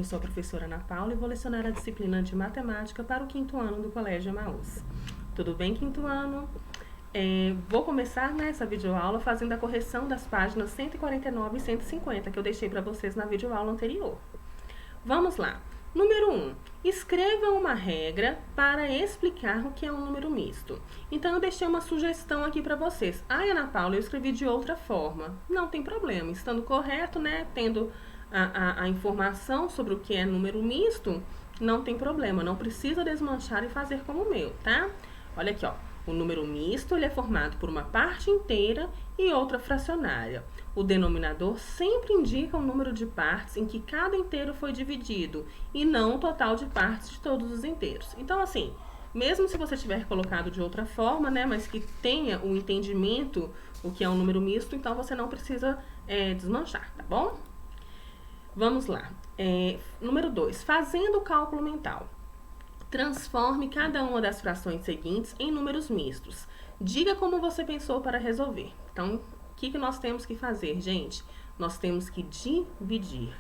sou a professora Ana Paula e vou lecionar a disciplina de matemática para o 5º ano do Colégio Emaús. Tudo bem, 5º ano? Vou começar nessa videoaula fazendo a correção das páginas 149 e 150 que eu deixei para vocês na videoaula anterior. Vamos lá. Número 1. Escreva uma regra para explicar o que é um número misto. Então, eu deixei uma sugestão aqui para vocês. Ana Paula, eu escrevi de outra forma. Não tem problema. Estando correto, né? Tendo a informação sobre o que é número misto, não tem problema. Não precisa desmanchar e fazer como o meu, tá? Olha aqui, ó. O número misto ele é formado por uma parte inteira e outra fracionária. O denominador sempre indica o número de partes em que cada inteiro foi dividido e não o total de partes de todos os inteiros. Então, assim, mesmo se você tiver colocado de outra forma, né, mas que tenha o entendimento o que é um número misto, então você não precisa desmanchar, tá bom? Vamos lá. Número 2. Fazendo o cálculo mental. Transforme cada uma das frações seguintes em números mistos. Diga como você pensou para resolver. Então, o que nós temos que fazer, gente? Nós temos que dividir.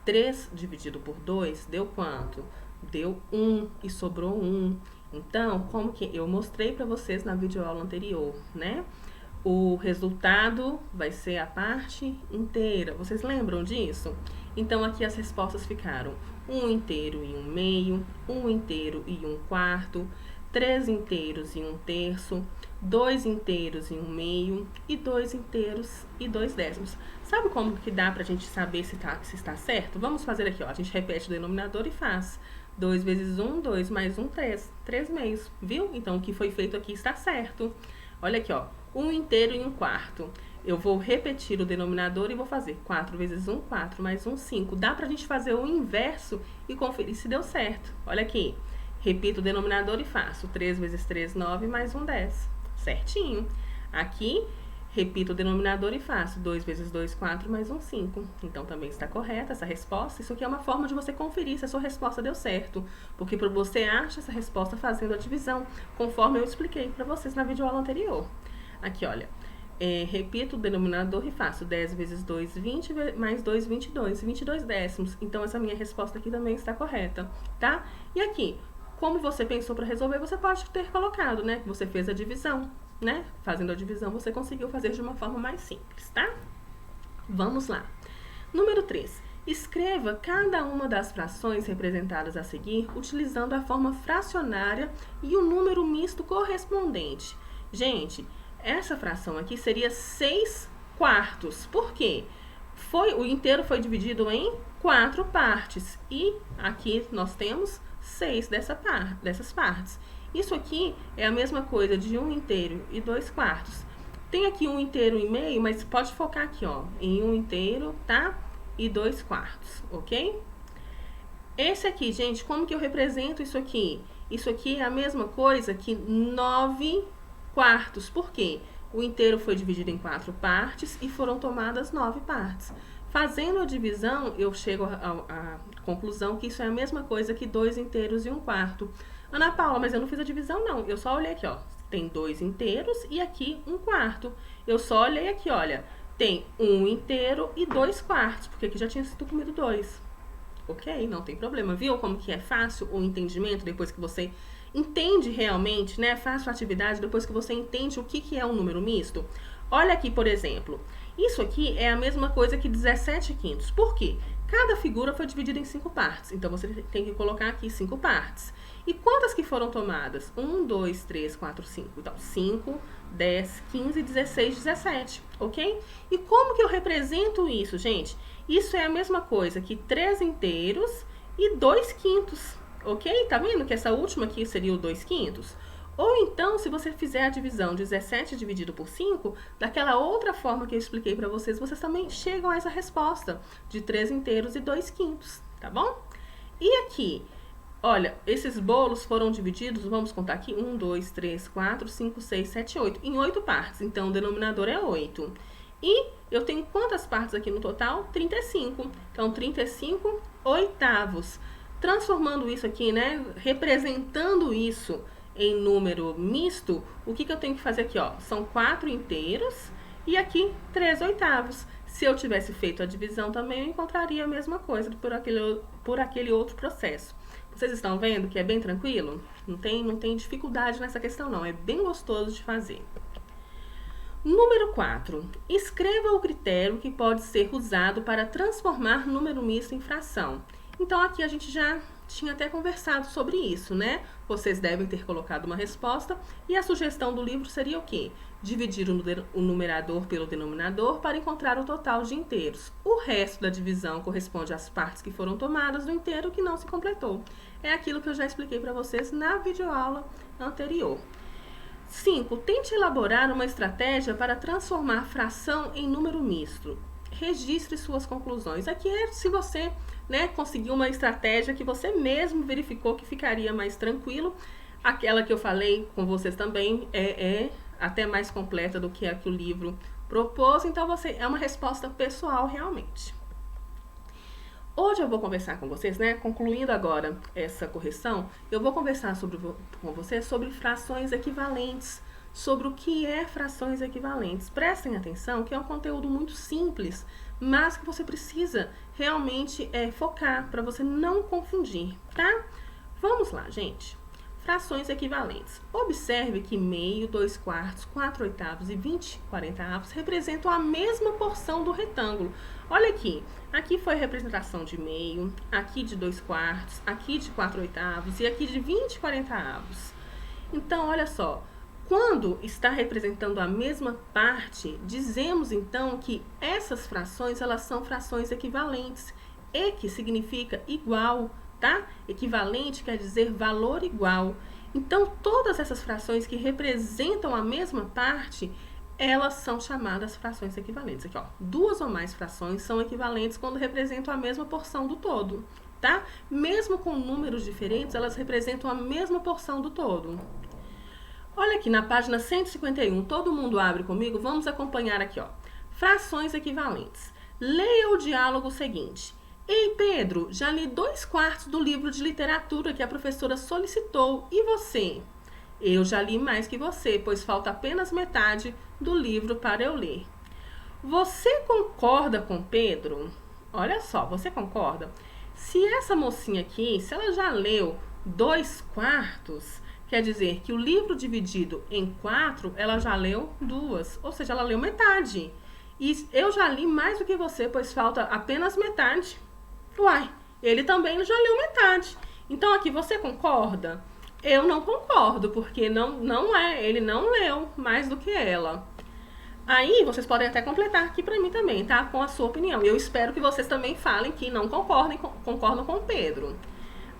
3 dividido por 2 deu quanto? Deu 1 e sobrou 1. Então, como que eu mostrei para vocês na videoaula anterior, né? O resultado vai ser a parte inteira. Vocês lembram disso? Então, aqui as respostas ficaram 1 inteiro e 1 meio, 1 inteiro e 1 quarto, 3 inteiros e 1 terço, 2 inteiros e 1 meio e 2 inteiros e 2 décimos. Sabe como que dá pra gente saber se está certo? Vamos fazer aqui, ó. A gente repete o denominador e faz 2 vezes 1, 2 mais 1, 3. 3 meios, viu? Então, o que foi feito aqui está certo. Olha aqui, ó. 1 inteiro e 1 quarto. Eu vou repetir o denominador e vou fazer 4 vezes 1, 4 mais 1, 5. Dá pra gente fazer o inverso e conferir se deu certo. Olha aqui. Repito o denominador e faço 3 vezes 3, 9 mais 1, 10. Certinho. Aqui, repito o denominador e faço 2 vezes 2, 4 mais 1, 5. Então, também está correta essa resposta. Isso aqui é uma forma de você conferir se a sua resposta deu certo. Porque você acha essa resposta fazendo a divisão, conforme eu expliquei para vocês na videoaula anterior. Aqui, olha. Repito o denominador e faço 10 vezes 2, 20, mais 2, 22. 22 décimos. Então, essa minha resposta aqui também está correta, tá? E aqui, como você pensou para resolver, você pode ter colocado, né? Que você fez a divisão, né? Fazendo a divisão, você conseguiu fazer de uma forma mais simples, tá? Vamos lá. Número 3. Escreva cada uma das frações representadas a seguir utilizando a forma fracionária e o número misto correspondente. Gente, essa fração aqui seria 6 quartos. Por quê? O inteiro foi dividido em 4 partes. E aqui nós temos 6 dessas partes. Isso aqui é a mesma coisa de 1 inteiro e 2 quartos. Tem aqui 1 inteiro e meio, mas pode focar aqui, ó, em 1 inteiro, tá? E 2 quartos, ok? Esse aqui, gente, como que eu represento isso aqui? Isso aqui é a mesma coisa que 9 quartos. Por quê? O inteiro foi dividido em 4 partes e foram tomadas 9 partes. Fazendo a divisão, eu chego à conclusão que isso é a mesma coisa que 2 inteiros e 1 quarto. Ana Paula, mas eu não fiz a divisão, não. Eu só olhei aqui, ó. Tem 2 inteiros e aqui 1 quarto. Eu só olhei aqui, olha. Tem 1 inteiro e 2 quartos, porque aqui já tinha sido comido 2. Ok? Não tem problema. Viu como que é fácil o entendimento depois que você entende realmente, né? Fácil a atividade depois que você entende o que é um número misto. Olha aqui, por exemplo. Isso aqui é a mesma coisa que 17 quintos. Por quê? Cada figura foi dividida em 5 partes. Então, você tem que colocar aqui 5 partes. E quantas que foram tomadas? 1, 2, 3, 4, 5. Então, 5, 10, 15, 16, 17. Ok? E como que eu represento isso, gente? Isso é a mesma coisa que 3 inteiros e 2 quintos. Ok? Tá vendo que essa última aqui seria o 2 quintos? Ou então, se você fizer a divisão 17 dividido por 5, daquela outra forma que eu expliquei para vocês, vocês também chegam a essa resposta de 3 inteiros e 2 quintos, tá bom? E aqui, olha, esses bolos foram divididos, vamos contar aqui, 1, 2, 3, 4, 5, 6, 7, 8, em 8 partes. Então, o denominador é 8. E eu tenho quantas partes aqui no total? 35. Então, 35 oitavos. Transformando isso aqui, né, representando isso em número misto, o que eu tenho que fazer aqui, ó? São 4 inteiros e aqui 3 oitavos. Se eu tivesse feito a divisão também, eu encontraria a mesma coisa por aquele outro processo. Vocês estão vendo que é bem tranquilo? Não tem dificuldade nessa questão não, é bem gostoso de fazer. Número 4. Escreva o critério que pode ser usado para transformar número misto em fração. Então aqui a gente já tinha até conversado sobre isso, né? Vocês devem ter colocado uma resposta e a sugestão do livro seria o quê? Dividir o numerador pelo denominador para encontrar o total de inteiros. O resto da divisão corresponde às partes que foram tomadas do inteiro que não se completou. É aquilo que eu já expliquei para vocês na videoaula anterior. 5. Tente elaborar uma estratégia para transformar fração em número misto. Registre suas conclusões. Aqui é se você, né, conseguiu uma estratégia que você mesmo verificou que ficaria mais tranquilo. Aquela que eu falei com vocês também é até mais completa do que a que o livro propôs. Então, é uma resposta pessoal realmente. Hoje eu vou conversar com vocês, né, concluindo agora essa correção, eu vou conversar com vocês sobre frações equivalentes, sobre o que é frações equivalentes. Prestem atenção que é um conteúdo muito simples, mas que você precisa realmente focar para você não confundir, tá? Vamos lá, gente. Frações equivalentes. Observe que meio, 2/4, 4/8 e 20/40 representam a mesma porção do retângulo. Olha aqui, aqui foi a representação de meio, aqui de 2/4, aqui de 4/8 e aqui de 20/40. Então, olha só, quando está representando a mesma parte, dizemos então que essas frações, elas são frações equivalentes. Equi significa igual, tá? Equivalente quer dizer valor igual. Então, todas essas frações que representam a mesma parte, elas são chamadas frações equivalentes. Aqui, ó, 2 ou mais frações são equivalentes quando representam a mesma porção do todo, tá? Mesmo com números diferentes, elas representam a mesma porção do todo. Olha aqui na página 151, todo mundo abre comigo, vamos acompanhar aqui, ó. Frações equivalentes. Leia o diálogo seguinte. Ei, Pedro, já li 2/4 do livro de literatura que a professora solicitou. E você? Eu já li mais que você, pois falta apenas metade do livro para eu ler. Você concorda com Pedro? Olha só, você concorda? Se essa mocinha aqui, se ela já leu 2/4, quer dizer que o livro dividido em 4, ela já leu 2, ou seja, ela leu metade. E eu já li mais do que você, pois falta apenas metade. Uai, ele também já leu metade. Então aqui você concorda? Eu não concordo, porque ele não leu mais do que ela. Aí vocês podem até completar aqui pra mim também, tá? Com a sua opinião. Eu espero que vocês também falem que não concordam com o Pedro.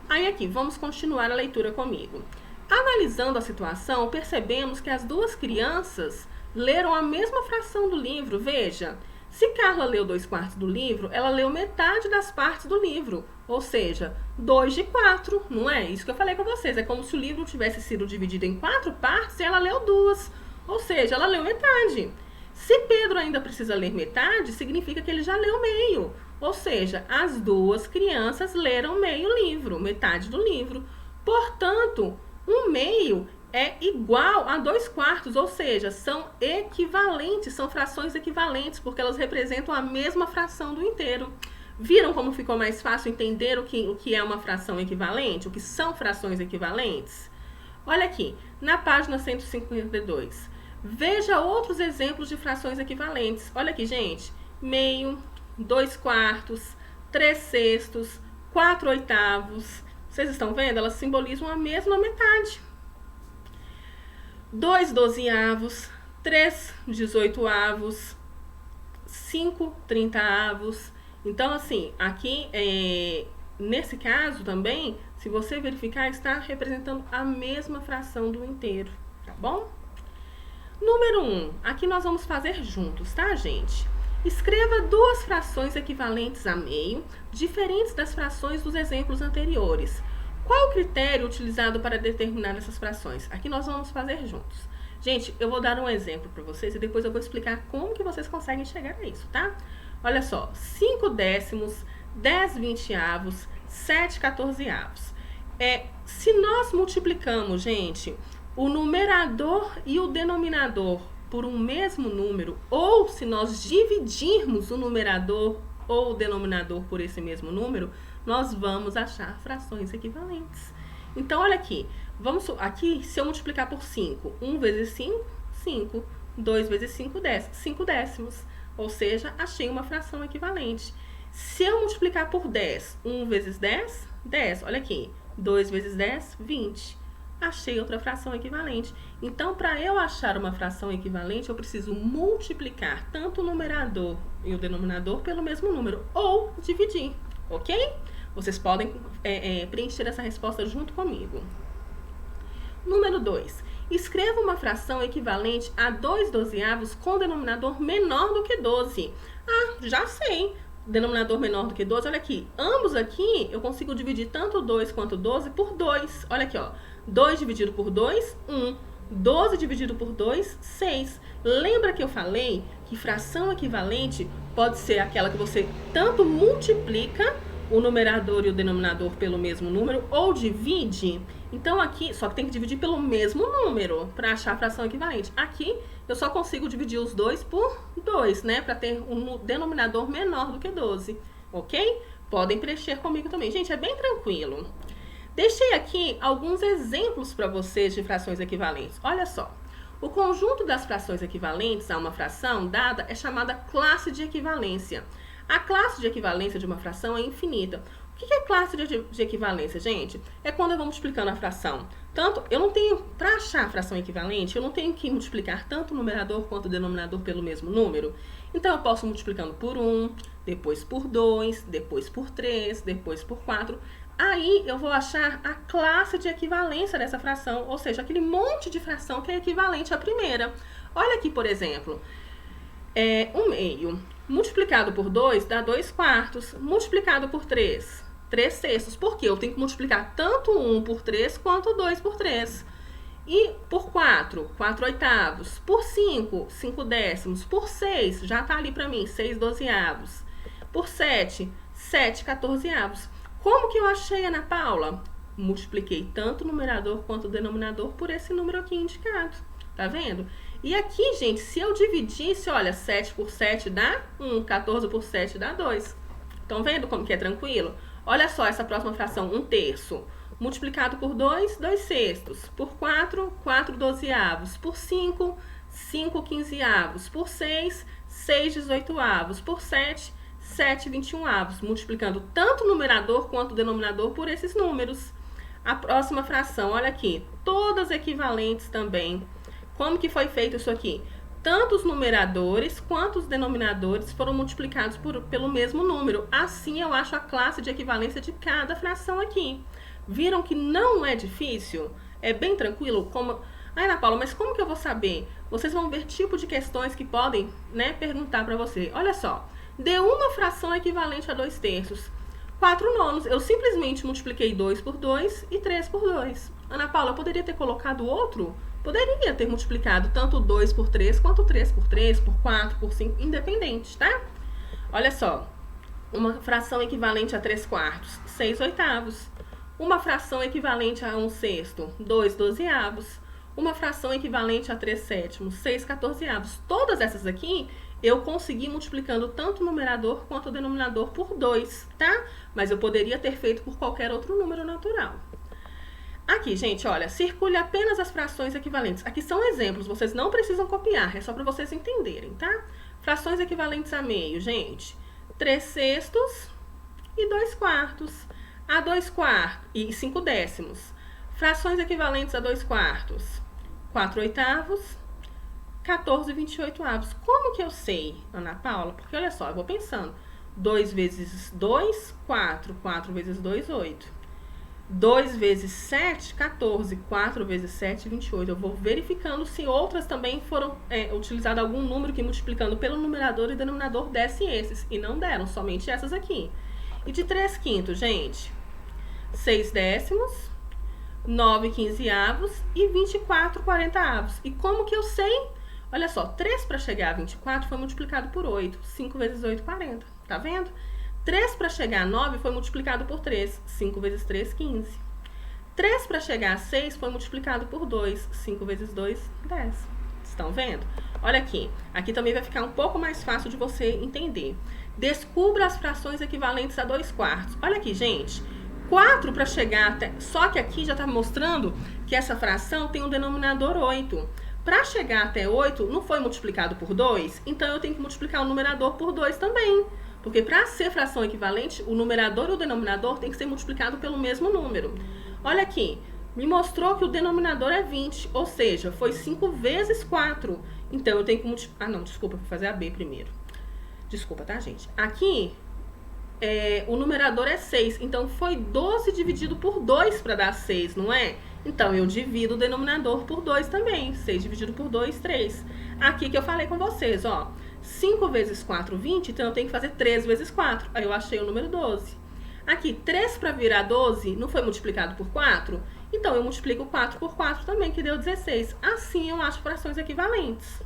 Aí aqui, vamos continuar a leitura comigo. Analisando a situação, percebemos que as duas crianças leram a mesma fração do livro. Veja, se Carla leu 2/4 do livro, ela leu metade das partes do livro, ou seja, 2/4, não é? Isso que eu falei com vocês, é como se o livro tivesse sido dividido em 4 partes e ela leu 2, ou seja, ela leu metade. Se Pedro ainda precisa ler metade, significa que ele já leu meio, ou seja, as duas crianças leram meio livro, metade do livro. Portanto, um meio é igual a 2/4, ou seja, são equivalentes, são frações equivalentes, porque elas representam a mesma fração do inteiro. Viram como ficou mais fácil entender o que é uma fração equivalente? O que são frações equivalentes? Olha aqui, na página 152. Veja outros exemplos de frações equivalentes. Olha aqui, gente. Meio, 2/4, 3/6, 4/8. Vocês estão vendo? Elas simbolizam a mesma metade. 2/12, 3/18, 5/30. Então, assim, aqui, nesse caso também, se você verificar, está representando a mesma fração do inteiro, tá bom? Número 1, aqui nós vamos fazer juntos, tá, gente? Escreva duas frações equivalentes a meio, diferentes das frações dos exemplos anteriores. Qual o critério utilizado para determinar essas frações? Aqui nós vamos fazer juntos. Gente, eu vou dar um exemplo para vocês e depois eu vou explicar como que vocês conseguem chegar a isso, tá? Olha só, 5/10, 10/20, 7/14. Se nós multiplicamos, gente, o numerador e o denominador por um mesmo número, ou se nós dividirmos o numerador ou o denominador por esse mesmo número, nós vamos achar frações equivalentes. Então, olha aqui. Aqui, se eu multiplicar por 5, 1 vezes 5, 5. 2 vezes 5, 10. 5 décimos. Ou seja, achei uma fração equivalente. Se eu multiplicar por 10, 1 vezes 10, 10. Olha aqui. 2 vezes 10, 20. Achei outra fração equivalente. Então, para eu achar uma fração equivalente, eu preciso multiplicar tanto o numerador e o denominador pelo mesmo número, ou dividir, ok? Vocês podem preencher essa resposta junto comigo. Número 2. Escreva uma fração equivalente a 2 dozeavos com denominador menor do que 12. Ah, já sei. Denominador menor do que 12, olha aqui. Ambos aqui, eu consigo dividir tanto 2 quanto 12 por 2. Olha aqui, ó. 2 dividido por 2, 1. 12 dividido por 2, 6. Lembra que eu falei que fração equivalente pode ser aquela que você tanto multiplica o numerador e o denominador pelo mesmo número ou divide? Então aqui, só que tem que dividir pelo mesmo número para achar a fração equivalente. Aqui eu só consigo dividir os dois por 2, né? Para ter um denominador menor do que 12, ok? Podem preencher comigo também. Gente, é bem tranquilo. Deixei aqui alguns exemplos para vocês de frações equivalentes. Olha só. O conjunto das frações equivalentes a uma fração dada é chamada classe de equivalência. A classe de equivalência de uma fração é infinita. O que é classe de equivalência, gente? É quando eu vou multiplicando a fração. Eu não tenho, para achar a fração equivalente, eu não tenho que multiplicar tanto o numerador quanto o denominador pelo mesmo número. Então, eu posso multiplicando por 1, depois por 2, depois por 3, depois por 4. Aí, eu vou achar a classe de equivalência dessa fração, ou seja, aquele monte de fração que é equivalente à primeira. Olha aqui, por exemplo, 1/2 multiplicado por 2 dá 2/4, multiplicado por 3, 3/6. Por quê? Eu tenho que multiplicar tanto 1 por 3 quanto 2 por 3. E por 4, 4/8. Por 5, 5 décimos. Por 6, já tá ali para mim, 6 dozeavos. Por 7, 7 14avos. Como que eu achei, Ana Paula? Multipliquei tanto o numerador quanto o denominador por esse número aqui indicado. Tá vendo? E aqui, gente, se eu dividisse, olha, 7 por 7 dá 1, 14 por 7 dá 2. Estão vendo como que é tranquilo? Olha só essa próxima fração, 1/3. Multiplicado por 2, 2/6. Por 4, 4 dozeavos. Por 5, 5 quinzeavos. Por 6, 6 18avos. Por 7, 7 21avos. Multiplicando tanto o numerador quanto o denominador por esses números. A próxima fração, olha aqui, todas equivalentes também. Como que foi feito isso aqui? Tanto os numeradores quanto os denominadores foram multiplicados pelo mesmo número. Assim eu acho a classe de equivalência de cada fração aqui. Viram que não é difícil? É bem tranquilo? Ana Paula, mas como que eu vou saber? Vocês vão ver tipo de questões que podem, né, perguntar para você. Olha só, dê uma fração equivalente a 2/3. 4/9. Eu simplesmente multipliquei 2 por 2 e 3 por 2. Ana Paula, eu poderia ter colocado outro? Poderia ter multiplicado tanto 2 por 3, quanto 3 por 3, por 4, por 5, independente, tá? Olha só, uma fração equivalente a 3/4, 6/8. Uma fração equivalente a 1/6, 2 dozeavos. Uma fração equivalente a 3/7, 6 14avos. Todas essas aqui, eu consegui multiplicando tanto o numerador quanto o denominador por 2, tá? Mas eu poderia ter feito por qualquer outro número natural. Aqui, gente, olha, circule apenas as frações equivalentes. Aqui são exemplos, vocês não precisam copiar, é só para vocês entenderem, tá? Frações equivalentes a meio, gente. 3/6 e 2/4. A 2/4 e 5 décimos. Frações equivalentes a 2/4. 4/8, 14 28avos. Como que eu sei, Ana Paula? Porque olha só, eu vou pensando. 2 vezes 2, 4. 4 vezes 2, 8. 2 vezes 7, 14. 4 vezes 7, 28. Eu vou verificando se outras também foram utilizado algum número que multiplicando pelo numerador e denominador desse esses. E não deram, somente essas aqui. E de 3/5, gente? 6 décimos, 9 quinzeavos e 24 40avos. E como que eu sei? Olha só, 3 para chegar a 24 foi multiplicado por 8. 5 vezes 8, 40. Tá vendo? 3 para chegar a 9 foi multiplicado por 3. 5 vezes 3, 15. 3 para chegar a 6 foi multiplicado por 2. 5 vezes 2, 10. Estão vendo? Olha aqui, aqui também vai ficar um pouco mais fácil de você entender. Descubra as frações equivalentes a 2/4. Olha aqui, gente. 4 para chegar até... Só que aqui já está mostrando que essa fração tem um denominador 8. Para chegar até 8, não foi multiplicado por 2? Então, eu tenho que multiplicar o numerador por 2 também. Porque para ser fração equivalente, o numerador e o denominador tem que ser multiplicado pelo mesmo número. Olha aqui, me mostrou que o denominador é 20, ou seja, foi 5 vezes 4. Então, eu tenho que multiplicar... Ah, não, desculpa, vou fazer a B primeiro. Desculpa, tá, gente? Aqui... o numerador é 6, então foi 12 dividido por 2 para dar 6, não é? Então, eu divido o denominador por 2 também. 6 dividido por 2, 3. Aqui que eu falei com vocês, ó. 5 vezes 4, 20, então eu tenho que fazer 3 vezes 4. Aí eu achei o número 12. Aqui, 3 para virar 12, não foi multiplicado por 4? Então, eu multiplico 4 por 4 também, que deu 16. Assim, eu acho frações equivalentes.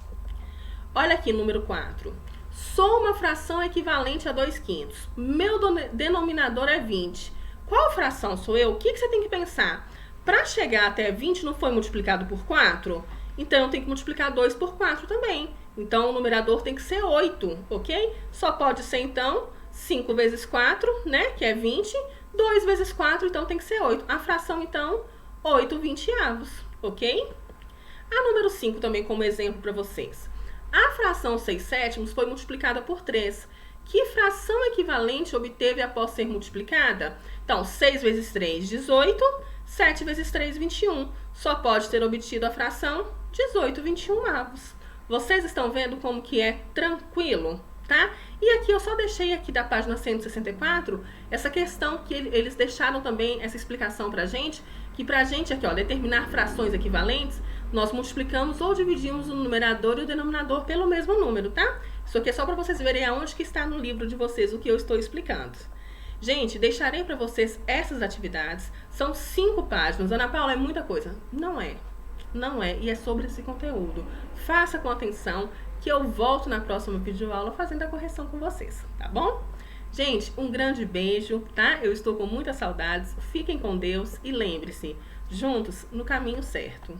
Olha aqui, número 4. Sou uma fração equivalente a 2/5. Meu denominador é 20. Qual fração sou eu? O que você tem que pensar? Para chegar até 20 não foi multiplicado por 4? Então, eu tenho que multiplicar 2 por 4 também. Então, o numerador tem que ser 8, ok? Só pode ser, então, 5 vezes 4, né? Que é 20. 2 vezes 4, então, tem que ser 8. A fração, então, 8/20, ok? A número 5 também como exemplo para vocês. A fração 6/7 foi multiplicada por 3. Que fração equivalente obteve após ser multiplicada? Então, 6 vezes 3, 18. 7 vezes 3, 21. Só pode ter obtido a fração 18/21. Vocês estão vendo como que é tranquilo, tá? E aqui eu só deixei aqui da página 164 essa questão que eles deixaram também essa explicação pra gente, que pra gente aqui, ó, determinar frações equivalentes, nós multiplicamos ou dividimos o numerador e o denominador pelo mesmo número, tá? Isso aqui é só para vocês verem aonde que está no livro de vocês o que eu estou explicando. Gente, deixarei para vocês essas atividades. São 5 páginas. Ana Paula, é muita coisa. Não é. Não é. E é sobre esse conteúdo. Faça com atenção que eu volto na próxima videoaula fazendo a correção com vocês, tá bom? Gente, um grande beijo, tá? Eu estou com muitas saudades. Fiquem com Deus e lembre-se, juntos no caminho certo.